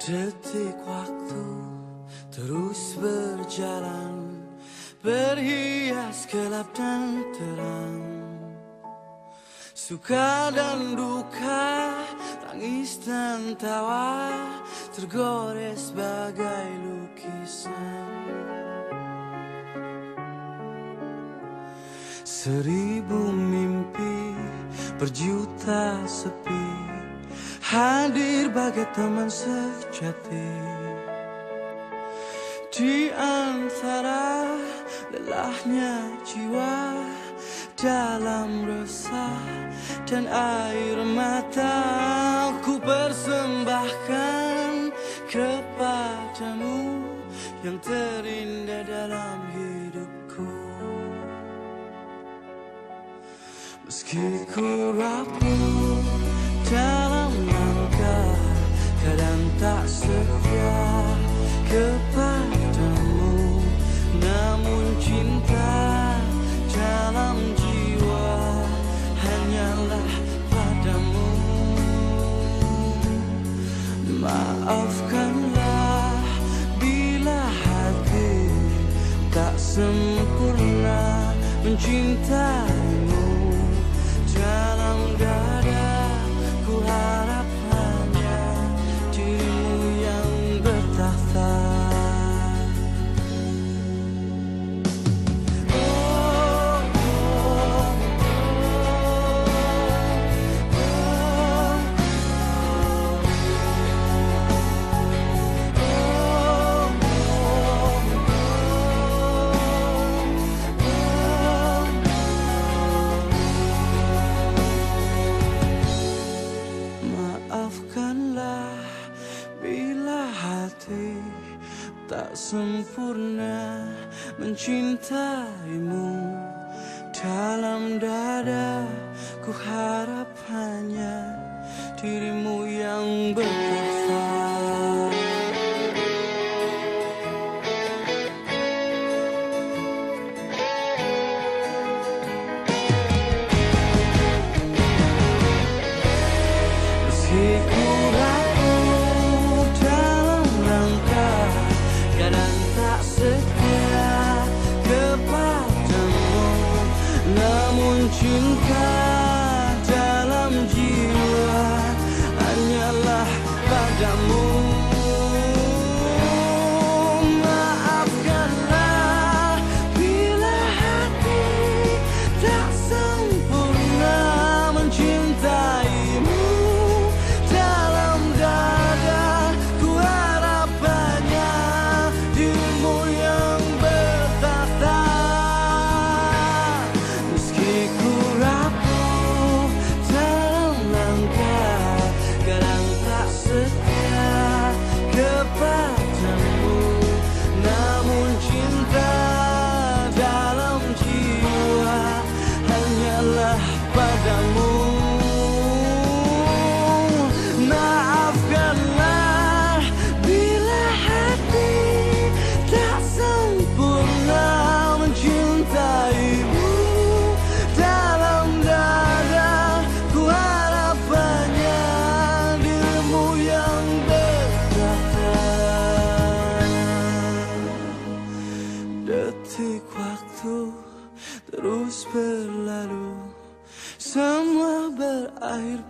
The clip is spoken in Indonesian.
Detik waktu terus berjalan, berhias gelap dan terang, suka dan duka, tangis dan tawa, tergores bagai lukisan. 1000 mimpi berjuta sepi, hadir bagai teman sejati. Di antara lelahnya jiwa, dalam resah dan air mata, ku persembahkan kepadamu yang terindah dalam hidupku. Meski ku rapuh dalam langkah, kadang tak setia kepadamu, namun cinta dalam jiwa hanyalah padamu. Maafkanlah bila hati tak sempurna mencintaimu. Dalam dada ku harap hanya dirimu yang bertakhta. Maafkanlah bila hati tak sempurna mencintaimu. Dalam dada ku harap hanya dirimu yang bertakhta. Meski ku rapuh dalam langkah, kadang tak setia kepadamu, namun cinta dalam jiwa hanyalah padamu. Maafkanlah bila hati tak sempurna mencintaimu. Dalam dada ku harap hanya dirimu yang bertakhta. Meski ku rapuh dalam langkah, kadang tak setia kepadamu, namun cinta dalam jiwa hanyalah padamu. Maafkanlah bila hati tak sempurna mencintaimu. Dalam dada ku harap hanya dirimu yang bertakhta. Detik waktu terus berlalu, semua berakhir